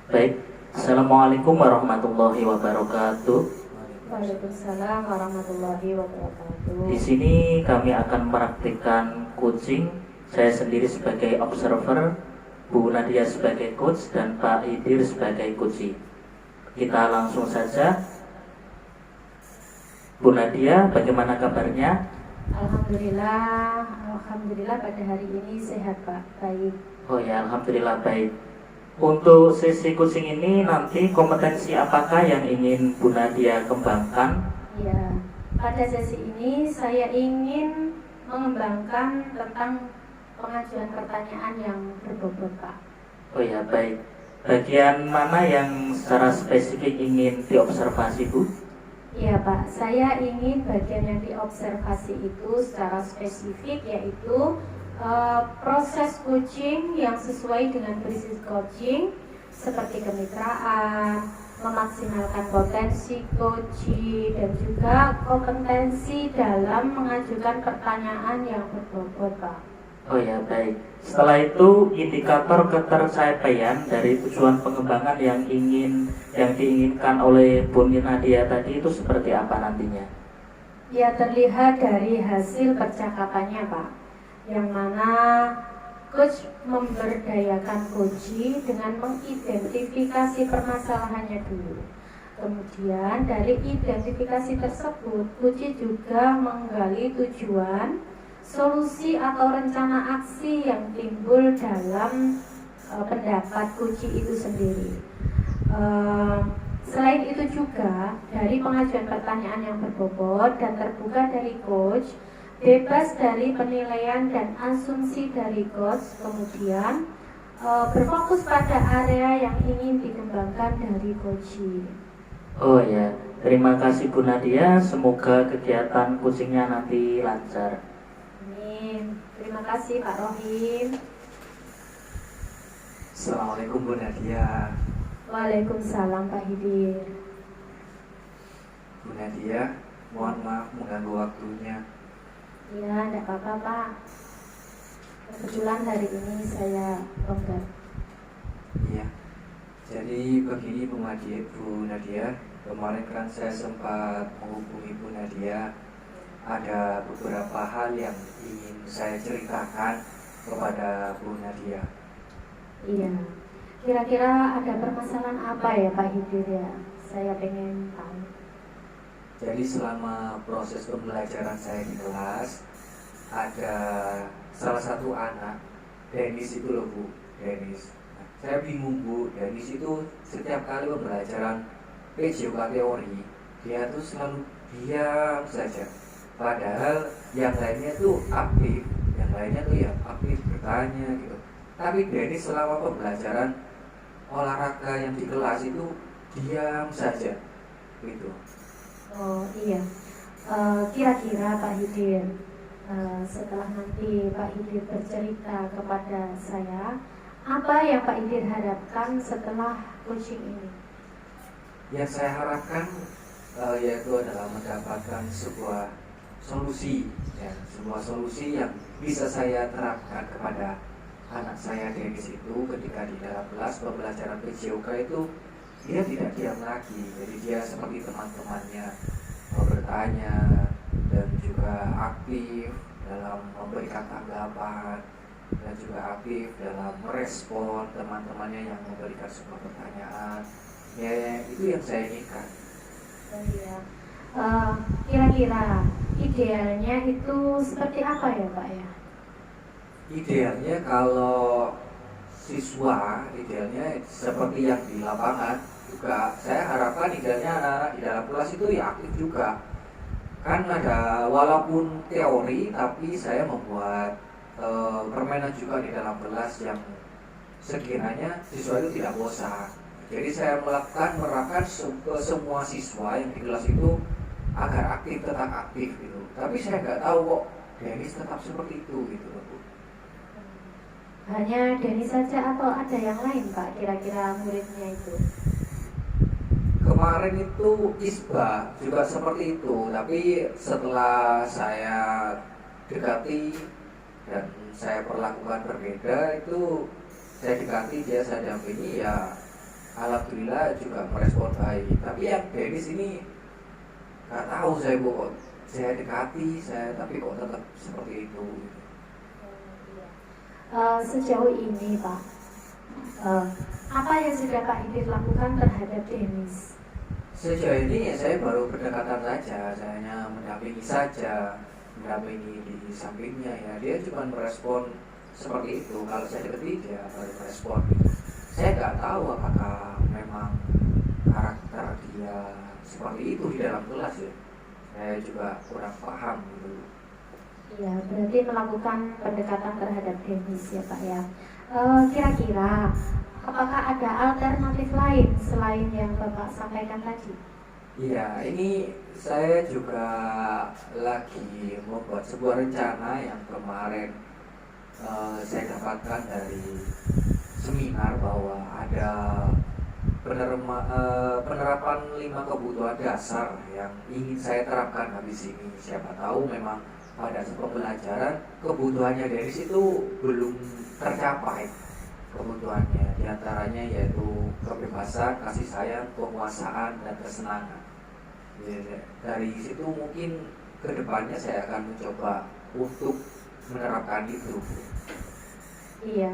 Baik, Assalamualaikum warahmatullahi wabarakatuh. Waalaikumsalam warahmatullahi wabarakatuh. Di sini kami akan mempraktikkan coaching. Saya sendiri sebagai observer, Bu Nadia sebagai coach, dan Pak Idir sebagai coachee. Kita langsung saja. Bu Nadia, bagaimana kabarnya? Alhamdulillah pada hari ini sehat Pak, baik. Oh ya, Alhamdulillah baik. Untuk sesi coaching ini nanti kompetensi apakah yang ingin Bu Nadia kembangkan? Ya, pada sesi ini saya ingin mengembangkan tentang pengajuan pertanyaan yang berbobot Pak. Oh ya, baik. Bagian mana yang secara spesifik ingin diobservasi, Bu? Iya Pak, saya ingin bagian yang diobservasi itu secara spesifik yaitu proses coaching yang sesuai dengan prinsip coaching seperti kemitraan, memaksimalkan potensi coaching, dan juga kompetensi dalam mengajukan pertanyaan yang berbobot Pak. Oh ya, baik. Setelah itu indikator ketercapaian dari tujuan pengembangan yang diinginkan oleh Bu Nadia tadi itu seperti apa nantinya? Ya, terlihat dari hasil percakapannya Pak, yang mana coach memberdayakan coachee dengan mengidentifikasi permasalahannya dulu. Kemudian dari identifikasi tersebut, coachee juga menggali tujuan, solusi atau rencana aksi yang timbul dalam pendapat coachee itu sendiri. Selain itu juga dari pengajuan pertanyaan yang berbobot dan terbuka dari coach, bebas dari penilaian dan asumsi dari coach, kemudian berfokus pada area yang ingin dikembangkan dari coaching. Oh ya, terima kasih Bu Nadia. Semoga kegiatan coachingnya nanti lancar. Amin. Terima kasih Pak Rohim. Assalamualaikum Bu Nadia. Waalaikumsalam Pak Hidir. Bu Nadia, mohon maaf mengganggu waktunya. Ya, tidak apa-apa Pak. Kebetulan hari ini saya longgar. Iya. Jadi begini Bu Nadia, kemarin kan saya sempat menghubungi Bu Nadia. Ada beberapa hal yang ingin saya ceritakan kepada Bu Nadia. Iya. Kira-kira ada permasalahan apa ya Pak Hidir ya? Saya pengen tahu. Jadi selama proses pembelajaran saya di kelas, ada salah satu anak, Dennis itu loh Bu, Dennis. Nah, saya bingung Bu, Dennis itu setiap kali pembelajaran PJOK teori, dia tuh selalu diam saja. Padahal yang lainnya tuh aktif, bertanya gitu. Tapi Dennis selama pembelajaran olahraga yang di kelas itu diam saja, gitu. Oh iya. Kira-kira Pak Hidir, setelah nanti Pak Hidir bercerita kepada saya, apa yang Pak Hidir harapkan setelah coaching ini? Yang saya harapkan yaitu adalah mendapatkan sebuah solusi, ya, sebuah solusi yang bisa saya terapkan kepada anak saya Dennis itu ketika di dalam kelas pembelajaran PJOK itu dia tidak diam lagi, jadi dia seperti teman-temannya bertanya dan juga aktif dalam memberikan tanggapan dan juga aktif dalam merespon teman-temannya yang memberikan sebuah pertanyaan. Ya, itu yang saya inginkan. Oh iya. Kira-kira idealnya itu seperti apa ya Pak ya? Idealnya kalau siswa, idealnya seperti yang di lapangan juga. Saya harapkan idealnya anak-anak di dalam kelas itu ya aktif juga. Kan ada walaupun teori, tapi saya membuat permainan juga di dalam kelas yang sekiranya siswa itu tidak bosan. Jadi saya menerapkan ke semua siswa yang di kelas itu agar aktif, tetap aktif gitu. Tapi saya nggak tahu kok Dennis tetap seperti itu gitu. Hanya Dennis saja atau ada yang lain Pak kira-kira muridnya itu? Kemarin itu Isba juga seperti itu, tapi setelah saya dekati dan saya perlakukan berbeda, itu saya dekati dia, saya dampingi, ya alhamdulillah juga merespon baik. Tapi yang Dennis ini nggak tahu saya kok, saya dekati tapi kok tetap seperti itu. Sejauh ini Pak, apa yang sudah Pak Hidir lakukan terhadap Dennis? Sejauh ini ya saya baru berdekatan saja, saya hanya mendampingi saja, mendampingi di sampingnya ya. Dia cuma merespon seperti itu. Kalau saya dekati dia baru merespon. Saya nggak tahu apakah memang karakter dia seperti itu di dalam kelas ya. Saya juga kurang paham gitu. Iya, berarti melakukan pendekatan terhadap Dennis ya Pak ya. Kira-kira apakah ada alternatif lain selain yang Bapak sampaikan tadi? Iya, ini saya juga lagi membuat sebuah rencana yang kemarin saya dapatkan dari seminar bahwa ada penerapan 5 kebutuhan dasar yang ingin saya terapkan habis ini. Siapa tahu memang pada pembelajaran kebutuhannya dari situ belum tercapai kebutuhannya. Di antaranya yaitu kebebasan, kasih sayang, penguasaan, dan kesenangan. Dari situ mungkin kedepannya saya akan mencoba untuk menerapkan itu. Iya,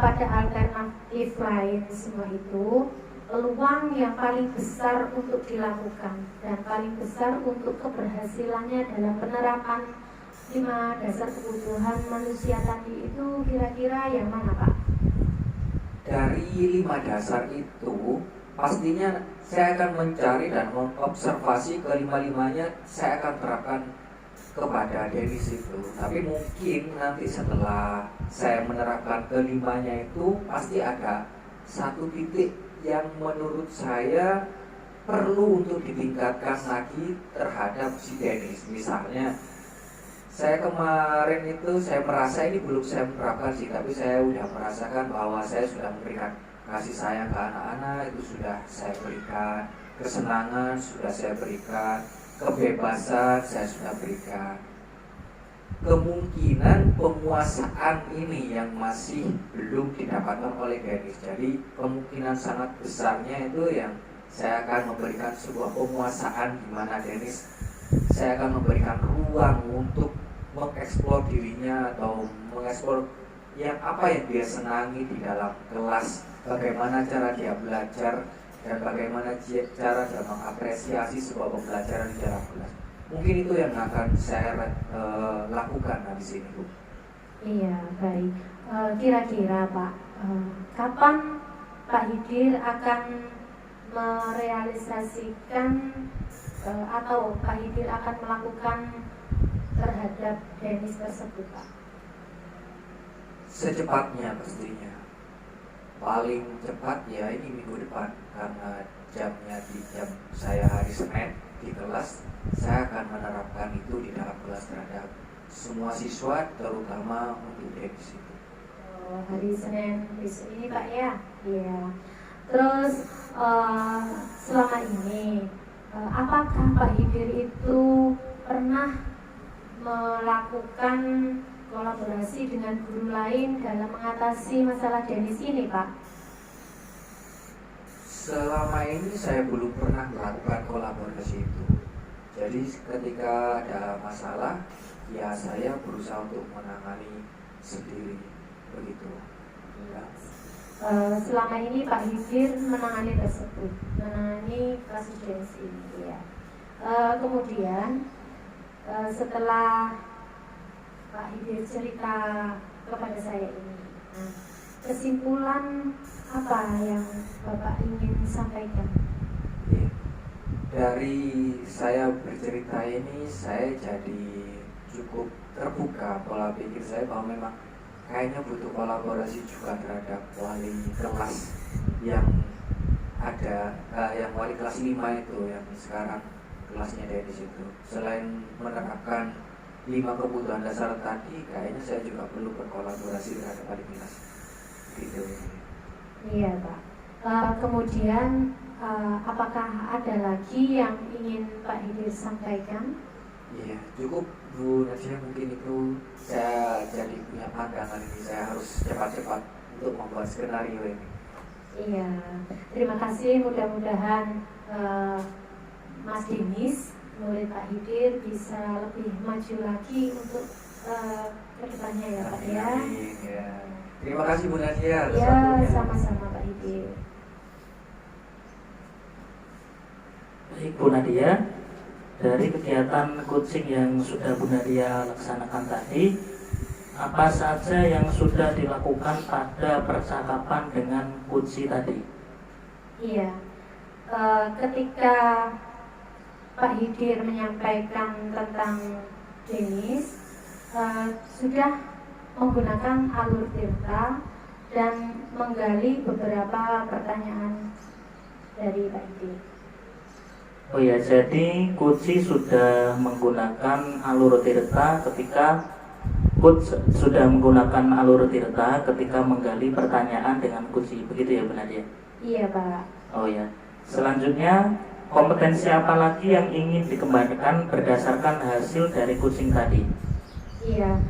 pada alternatif lain semua itu, peluang yang paling besar untuk dilakukan dan paling besar untuk keberhasilannya dalam penerapan 5 dasar kebutuhan manusia tadi itu kira-kira yang mana Pak? Dari 5 dasar itu pastinya saya akan mencari dan mengobservasi kelima-limanya, saya akan terapkan kepada Dennis itu. Tapi mungkin nanti setelah saya menerapkan kelimanya itu pasti ada satu titik yang menurut saya perlu untuk ditingkatkan lagi terhadap si Dennis. Misalnya saya kemarin itu saya merasa ini belum saya menerapkan sih, tapi saya sudah merasakan bahwa saya sudah memberikan kasih sayang ke anak-anak, itu sudah saya berikan, kesenangan sudah saya berikan, kebebasan saya sudah berikan. Kemungkinan penguasaan ini yang masih belum didapatkan oleh Dennis. Jadi kemungkinan sangat besarnya itu yang saya akan memberikan sebuah penguasaan di mana Dennis, saya akan memberikan ruang untuk mengeksplor dirinya atau mengeksplor yang apa yang dia senangi di dalam kelas, bagaimana cara dia belajar dan bagaimana cara dia mengapresiasi sebuah pembelajaran di dalam kelas. Mungkin itu yang akan saya lakukan di sini, Bu. Iya, baik. Kira-kira Pak, kapan Pak Hidir akan merealisasikan atau Pak Hidir akan melakukan terhadap Dennis tersebut Pak? Secepatnya pastinya. Paling cepat ya ini minggu depan, karena jamnya di jam saya hari Senin di kelas, saya akan menerapkan itu di dalam kelas terhadap semua siswa, terutama untuk Dennis itu. Hari Senin besok ini Pak ya? Iya. Terus selama ini apakah Pak Hidir itu pernah melakukan kolaborasi dengan guru lain dalam mengatasi masalah Dennis ini Pak? Selama ini saya belum pernah melakukan kolaborasi itu. Jadi ketika ada masalah, ya saya berusaha untuk menangani sendiri, begitu. Ya. Selama ini Pak Hidir menangani tersebut, menangani kasus Dennis ini ya. Kemudian setelah Pak Hidir cerita kepada saya ini, kesimpulan apa yang Bapak ingin sampaikan? Ya. Dari saya bercerita ini, saya jadi cukup terbuka pola pikir saya bahwa memang kayaknya butuh kolaborasi juga terhadap wali kelas yang ada, yang wali kelas 5 itu yang sekarang kelasnya Dennis itu. Selain menerapkan 5 kebutuhan dasar tadi, kayaknya saya juga perlu berkolaborasi terhadap wali kelas gitu. Iya Pak. Kemudian apakah ada lagi yang ingin Pak Hidir sampaikan? Iya, cukup Bu Nadia, mungkin itu saya jadi punya pandangan ini, saya harus cepat-cepat untuk membuat skenario ini. Iya, terima kasih. Mudah-mudahan Mas Denis, murid Pak Hidir, bisa lebih maju lagi untuk kedepannya ya Pak ya. Amin, ya. Terima kasih Bu Nadia atas Ya, waktunya. sama-sama Pak Hidir. Baik Bu Nadia, dari kegiatan coaching yang sudah Bu Nadia laksanakan tadi, apa saja yang sudah dilakukan pada percakapan dengan kunci tadi? Iya, ketika Pak Hidir menyampaikan tentang Denis, sudah menggunakan alur tirta dan menggali beberapa pertanyaan dari Pak Hidir. Oh ya, jadi kunci sudah menggunakan alur tirta ketika Coach sudah menggunakan alur tirta ketika menggali pertanyaan dengan kunci, begitu ya Bu Nadia? Iya Pak. Oh ya. Selanjutnya, kompetensi apa lagi yang ingin dikembangkan berdasarkan hasil dari coaching tadi? Iya,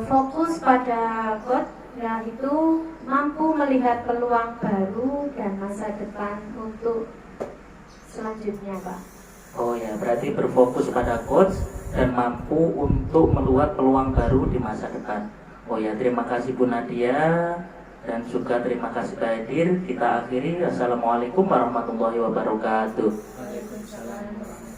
fokus pada coach yaitu mampu melihat peluang baru dan masa depan untuk selanjutnya Pak. Oh ya, berarti berfokus pada coach dan mampu untuk melihat peluang baru di masa depan. Oh ya, terima kasih Bu Nadia dan juga terima kasih Pak Hidir. Kita akhiri. Assalamualaikum warahmatullahi wabarakatuh. Waalaikumsalam.